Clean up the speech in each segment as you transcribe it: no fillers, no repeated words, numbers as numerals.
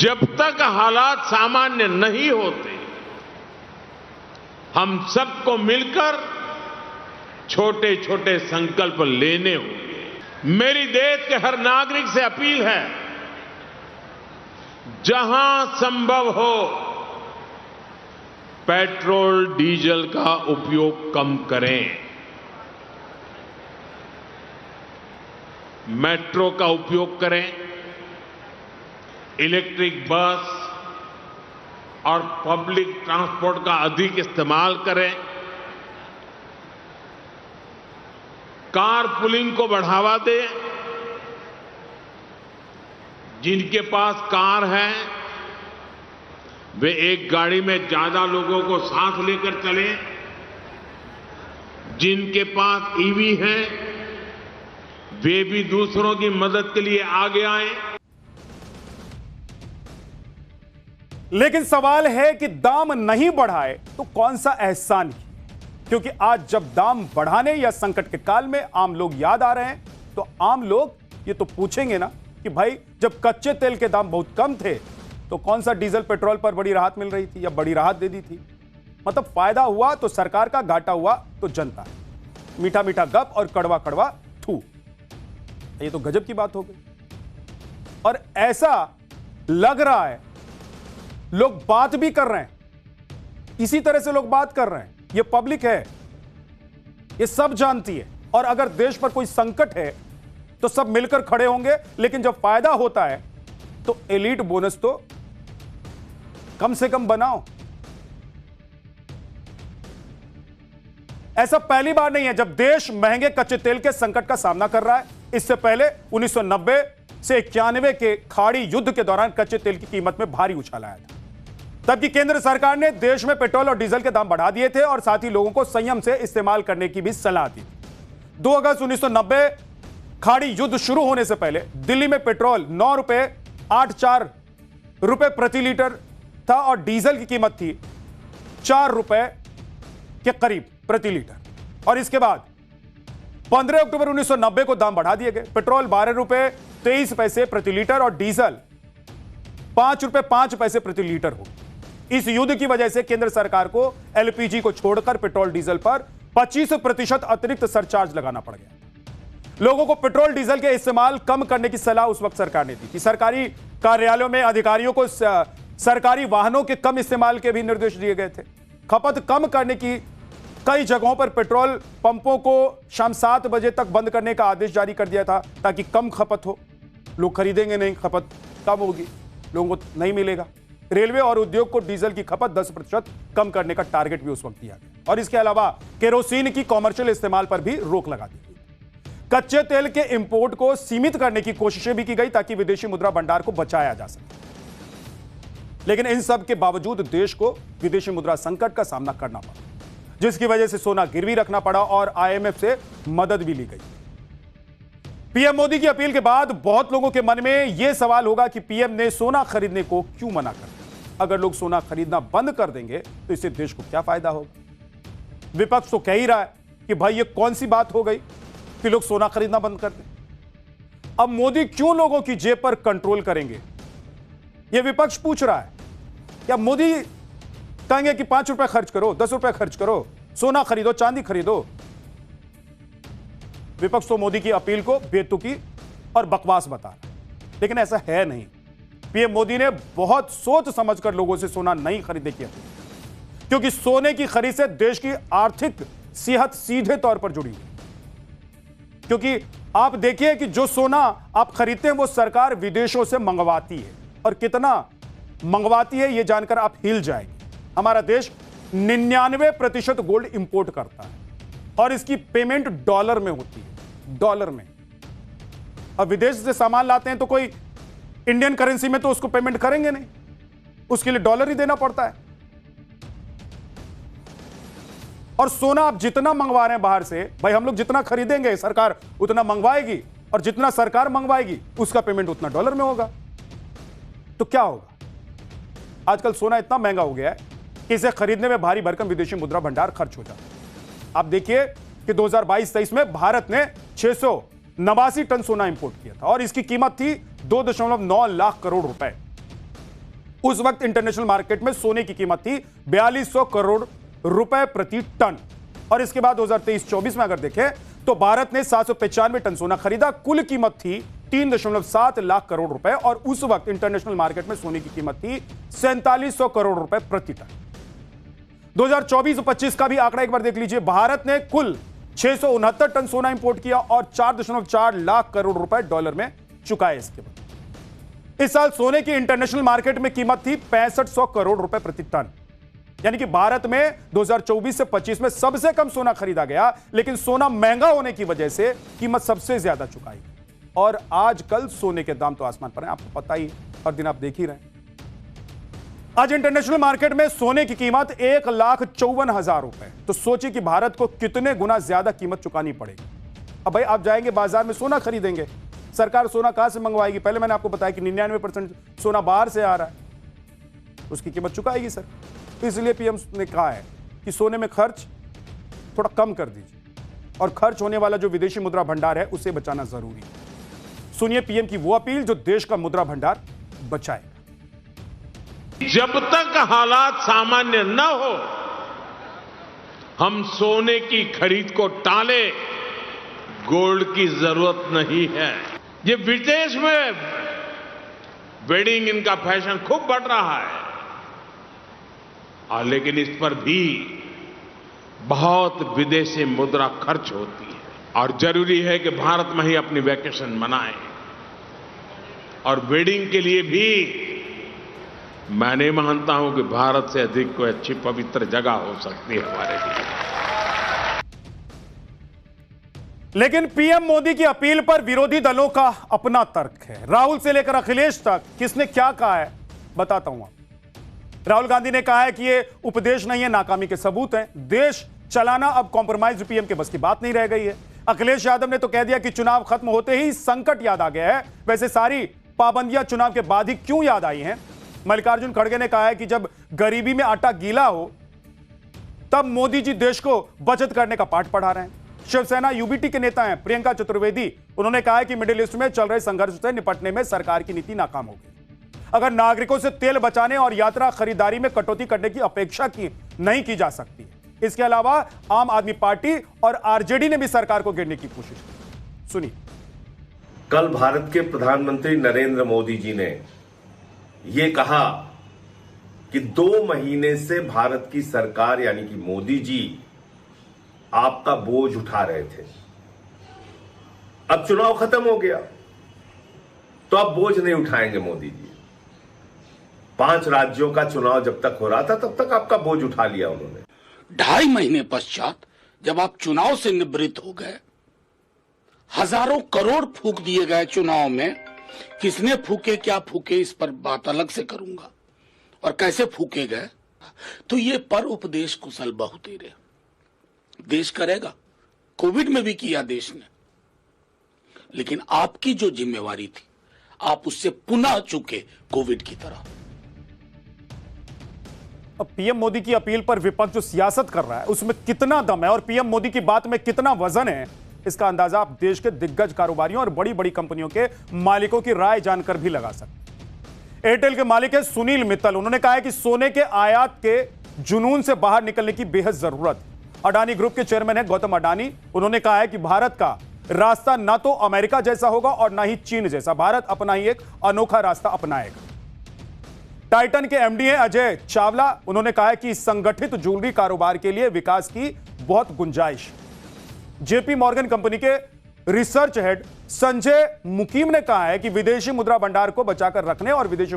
जब तक हालात सामान्य नहीं होते, हम सबको मिलकर छोटे छोटे संकल्प लेने होंगे। मेरी देश के हर नागरिक से अपील है, जहां संभव हो पेट्रोल डीजल का उपयोग कम करें। मेट्रो का उपयोग करें, इलेक्ट्रिक बस और पब्लिक ट्रांसपोर्ट का अधिक इस्तेमाल करें, कार पुलिंग को बढ़ावा दें। जिनके पास कार है वे एक गाड़ी में ज्यादा लोगों को साथ लेकर चलें। जिनके पास ईवी है वे भी दूसरों की मदद के लिए आगे आए। लेकिन सवाल है कि दाम नहीं बढ़ाए तो कौन सा एहसान किया? क्योंकि आज जब दाम बढ़ाने या संकट के काल में आम लोग याद आ रहे हैं, तो आम लोग ये तो पूछेंगे ना कि भाई जब कच्चे तेल के दाम बहुत कम थे तो कौन सा डीजल पेट्रोल पर बड़ी राहत मिल रही थी या बड़ी राहत दे दी थी। मतलब फायदा हुआ तो सरकार का, घाटा हुआ तो जनता। मीठा मीठा गप और कड़वा कड़वा थू। ये तो गजब की बात हो गई। और ऐसा लग रहा है लोग बात भी कर रहे हैं, इसी तरह से लोग बात कर रहे हैं। ये पब्लिक है, ये सब जानती है। और अगर देश पर कोई संकट है तो सब मिलकर खड़े होंगे। लेकिन जब फायदा होता है तो एलीट बोनस तो कम से कम बनाओ। ऐसा पहली बार नहीं है जब देश महंगे कच्चे तेल के संकट का सामना कर रहा है। इससे पहले 1990 से 91 के खाड़ी युद्ध के दौरान कच्चे तेल की कीमत में भारी उछाल आया था। तब की केंद्र सरकार ने देश में पेट्रोल और डीजल के दाम बढ़ा दिए थे और साथ ही लोगों को संयम से इस्तेमाल करने की भी सलाह दी। 2 अगस्त 1990 खाड़ी युद्ध शुरू होने से पहले दिल्ली में पेट्रोल 9.84 रुपए प्रति लीटर था और डीजल की कीमत थी 4 रुपए के करीब प्रति लीटर। और इसके बाद 15 अक्टूबर 1990 को दाम बढ़ा दिए गए। पेट्रोल 12 रुपए 23 पैसे प्रति लीटर और डीजल 5 रुपए 5 पैसे प्रति लीटर हो। इस युद्ध की वजह से केंद्र सरकार को एलपीजी को छोड़कर पेट्रोल डीजल पर 25% अतिरिक्त सरचार्ज लगाना पड़ गया। लोगों को पेट्रोल डीजल के इस्तेमाल कम करने की सलाह उस वक्त सरकार ने दी थी। सरकारी कार्यालयों में अधिकारियों को सरकारी वाहनों के कम इस्तेमाल के भी निर्देश दिए गए थे। खपत कम करने की कई जगहों पर पेट्रोल पंपों को शाम 7 बजे तक बंद करने का आदेश जारी कर दिया था ताकि कम खपत हो। लोग खरीदेंगे नहीं, खपत कम होगी, लोगों को नहीं मिलेगा। रेलवे और उद्योग को डीजल की खपत 10% कम करने का टारगेट भी उस वक्त दिया गया। और इसके अलावा केरोसिन की कॉमर्शियल इस्तेमाल पर भी रोक लगा दी गई। कच्चे तेल के इंपोर्ट को सीमित करने की कोशिशें भी की गई ताकि विदेशी मुद्रा भंडार को बचाया जा सके। लेकिन इन सब के बावजूद देश को विदेशी मुद्रा संकट का सामना करना पड़ा, जिसकी वजह से सोना गिरवी रखना पड़ा और आईएमएफ से मदद भी ली गई। पीएम मोदी की अपील के बाद बहुत लोगों के मन में यह सवाल होगा कि पीएम ने सोना खरीदने को क्यों मना कर दिया। अगर लोग सोना खरीदना बंद कर देंगे तो इससे देश को क्या फायदा होगा। विपक्ष तो कह ही रहा है कि भाई ये कौन सी बात हो गई कि लोग सोना खरीदना बंद कर दें। अब मोदी क्यों लोगों की जेब पर कंट्रोल करेंगे, यह विपक्ष पूछ रहा है। क्या मोदी कहेंगे कि 5 रुपए खर्च करो, 10 रुपए खर्च करो, सोना खरीदो, चांदी खरीदो। विपक्ष तो मोदी की अपील को बेतुकी और बकवास बता रहा है, लेकिन ऐसा है नहीं। पीएम मोदी ने बहुत सोच समझकर लोगों से सोना नहीं खरीदने की अपील, क्योंकि सोने की खरीद से देश की आर्थिक सेहत सीधे तौर पर जुड़ी है। क्योंकि आप देखिए कि जो सोना आप खरीदते हैं वो सरकार विदेशों से मंगवाती है, और कितना मंगवाती है यह जानकर आप हिल जाएंगे। हमारा देश 99% गोल्ड इंपोर्ट करता है और इसकी पेमेंट डॉलर में होती है, डॉलर में। अब विदेश से सामान लाते हैं तो कोई इंडियन करेंसी में तो उसको पेमेंट करेंगे नहीं, उसके लिए डॉलर ही देना पड़ता है। और सोना आप जितना मंगवा रहे हैं बाहर से, भाई हम लोग जितना खरीदेंगे सरकार उतना मंगवाएगी, और जितना सरकार मंगवाएगी उसका पेमेंट उतना डॉलर में होगा। तो क्या होगा? आजकल सोना इतना महंगा हो गया है कि इसे खरीदने में भारी भरकम विदेशी मुद्रा भंडार खर्च हो जाता है। आप देखिए कि 2022-23 में भारत ने 689 टन सोना इंपोर्ट किया था और इसकी कीमत थी 2.9 लाख करोड़ रुपए। उस वक्त इंटरनेशनल मार्केट में सोने की कीमत थी 4200 करोड़ रुपए प्रति टन। और इसके बाद 2023-24 में अगर देखें तो भारत ने 795 टन सोना खरीदा। कुल कीमत थी 3.7 लाख करोड़ रुपए और उस वक्त इंटरनेशनल मार्केट में सोने की कीमत थी 4700 करोड़ रुपए प्रति टन। 2024-25 का भी आंकड़ा एक बार देख लीजिए। भारत ने कुल 669 टन सोना इंपोर्ट किया और 4.4 लाख करोड़ रुपए डॉलर में चुकाए। इसके बाद इस साल सोने की इंटरनेशनल मार्केट में कीमत थी 6500 करोड़ रुपए प्रति टन। यानी कि भारत में 2024 से 25 में सबसे कम सोना खरीदा गया, लेकिन सोना महंगा होने की वजह से कीमत सबसे ज्यादा चुकाई। और आजकल सोने के दाम तो आसमान पर हैं, आपको पता ही, हर दिन आप देख ही रहे हैं। आज इंटरनेशनल मार्केट में सोने की कीमत 1,54,000 रुपए। तो सोचिए कि भारत को कितने गुना ज्यादा कीमत चुकानी पड़ेगी। अब भाई आप जाएंगे बाजार में सोना खरीदेंगे, सरकार सोना कहां से मंगवाएगी? पहले मैंने आपको बताया कि 99% सोना बाहर से आ रहा है, उसकी कीमत चुकाएगी सर। इसलिए पीएम ने कहा है कि सोने में खर्च थोड़ा कम कर दीजिए और खर्च होने वाला जो विदेशी मुद्रा भंडार है उसे बचाना जरूरी है। सुनिए पीएम की वो अपील जो देश का मुद्रा भंडार बचाएगा। जब तक हालात सामान्य न हो हम सोने की खरीद को टाले, गोल्ड की जरूरत नहीं है। ये विदेश में वेडिंग इनका फैशन खूब बढ़ रहा है और लेकिन इस पर भी बहुत विदेशी मुद्रा खर्च होती है और जरूरी है कि भारत में ही अपनी वैकेशन मनाएं। और वेडिंग के लिए भी मैं नहीं मानता हूं कि भारत से अधिक कोई अच्छी पवित्र जगह हो सकती है हमारे लिए। लेकिन पीएम मोदी की अपील पर विरोधी दलों का अपना तर्क है। राहुल से लेकर अखिलेश तक किसने क्या कहा है बताता हूं। राहुल गांधी ने कहा है कि ये उपदेश नहीं है, नाकामी के सबूत हैं। देश चलाना अब कॉम्प्रोमाइज पीएम के बस की बात नहीं रह गई है। अखिलेश यादव ने तो कह दिया कि चुनाव खत्म होते ही संकट याद आ गया है। वैसे सारी पाबंदियां चुनाव के बाद ही क्यों याद आई हैं? मल्लिकार्जुन खड़गे ने कहा है कि जब गरीबी में आटा गीला हो तब मोदी जी देश को बचत करने का पाठ पढ़ा रहे हैं। शिवसेना यूबीटी के नेता हैं प्रियंका चतुर्वेदी, उन्होंने कहा है कि मिडिल ईस्ट में चल रहे संघर्ष से निपटने में सरकार की नीति नाकाम हो गई। अगर नागरिकों से तेल बचाने और यात्रा खरीदारी में कटौती करने की अपेक्षा की नहीं की जा सकती। इसके अलावा आम आदमी पार्टी और आरजेडी ने भी सरकार को गिरने की कोशिश की। सुनिए। कल भारत के प्रधानमंत्री नरेंद्र मोदी जी ने यह कहा कि 2 महीने से भारत की सरकार यानी कि मोदी जी आपका बोझ उठा रहे थे। अब चुनाव खत्म हो गया तो अब बोझ नहीं उठाएंगे मोदी जी। 5 राज्यों का चुनाव जब तक हो रहा था तब तक आपका बोझ उठा लिया उन्होंने। 2.5 महीने पश्चात जब आप चुनाव से निवृत्त हो गए, हजारों करोड़ फूंक दिए गए चुनाव में, किसने फूके क्या फूके इस पर बात अलग से करूंगा और कैसे फूके गए तो ये पर उपदेश कुशल बहुतेरे देश करेगा। कोविड में भी किया देश ने, लेकिन आपकी जो जिम्मेवारी थी आप उससे पुनः चुके कोविड की तरह। अब पीएम मोदी की अपील पर विपक्ष जो सियासत कर रहा है उसमें कितना दम है और पीएम मोदी की बात में कितना वजन है, इसका अंदाजा आप देश के दिग्गज कारोबारियों और बड़ी बड़ी कंपनियों के मालिकों की राय जानकर भी लगा सकते हैं। एयरटेल के मालिक है सुनील मित्तल, उन्होंने कहा है कि सोने के आयात के जुनून से बाहर निकलने की बेहद जरूरत है। अडानी ग्रुप के चेयरमैन है गौतम अडानी, उन्होंने कहा है कि भारत का रास्ता ना तो अमेरिका जैसा होगा और ना ही चीन जैसा। भारत अपना ही एक अनोखा रास्ता अपनाएगा। टाइटन के एमडी हैं अजय चावला, उन्होंने कहा है कि संगठित ज्वेलरी कारोबार के लिए विकास की बहुत गुंजाइश। जेपी मॉर्गन कंपनी के रिसर्च हेड संजय मुकीम ने कहा है कि विदेशी मुद्रा भंडार को बचाकर रखने और विदेशी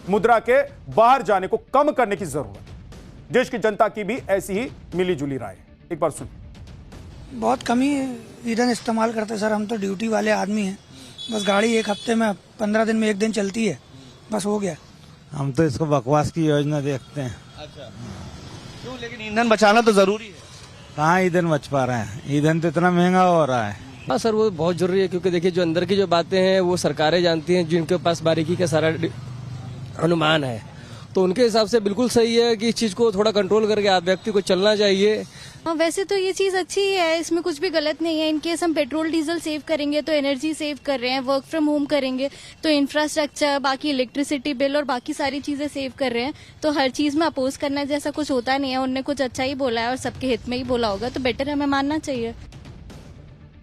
मुद्रा के बाहर जाने को कम करने की जरूरत है। देश की जनता की भी ऐसी ही मिली जुली राय है। एक बार सुनिए। बहुत कम ही ईंधन इस्तेमाल करते सर, हम तो ड्यूटी वाले आदमी हैं। बस गाड़ी एक हफ्ते में 15 दिन में एक दिन चलती है, बस हो गया। हम तो इसको बकवास की योजना देखते हैं। अच्छा, क्यों? लेकिन ईंधन बचाना तो जरूरी है। कहाँ ईंधन बच पा रहे हैं, ईंधन तो इतना महंगा हो रहा है। हाँ सर, वो बहुत जरूरी है क्योंकि देखिए जो अंदर की जो बातें हैं वो सरकारें जानती हैं, जिनके पास बारीकी का सारा अनुमान है। तो उनके हिसाब से बिल्कुल सही है कि इस चीज़ को थोड़ा कंट्रोल करके आप व्यक्ति को चलना चाहिए। हाँ, वैसे तो ये चीज अच्छी ही है, इसमें कुछ भी गलत नहीं है। इनकेस हम पेट्रोल डीजल सेव करेंगे तो एनर्जी सेव कर रहे हैं, वर्क फ्रॉम होम करेंगे तो इंफ्रास्ट्रक्चर, बाकी इलेक्ट्रिसिटी बिल और बाकी सारी चीजें सेव कर रहे हैं। तो हर चीज में अपोज करना जैसा कुछ होता नहीं है। उनने कुछ अच्छा ही बोला है और सबके हित में ही बोला होगा, तो बेटर हमें मानना चाहिए।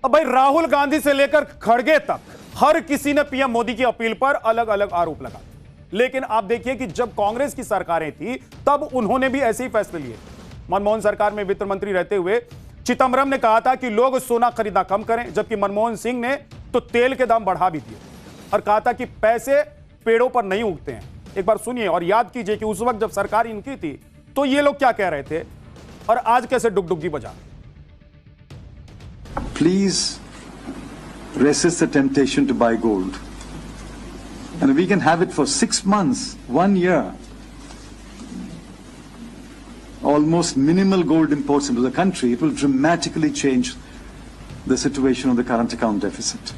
अब भाई राहुल गांधी से लेकर खड़गे तक हर किसी ने पीएम मोदी की अपील पर अलग अलग आरोप लगा, लेकिन आप देखिए कि जब कांग्रेस की सरकारें थी तब उन्होंने भी ऐसे ही फैसले लिए। मनमोहन सरकार में वित्त मंत्री रहते हुए चिदम्बरम ने कहा था कि लोग सोना खरीदना कम करें, जबकि मनमोहन सिंह ने तो तेल के दाम बढ़ा भी दिए और कहा था कि पैसे पेड़ों पर नहीं उगते हैं। एक बार सुनिए और याद कीजिए कि उस वक्त जब सरकार इनकी थी तो ये लोग क्या कह रहे थे और आज कैसे डुगडुगी बजा। Please resist the temptation to buy gold. And we can have it for 6 months, 1 year. Almost minimal gold imports into the country. It will dramatically change the situation of the current account deficit.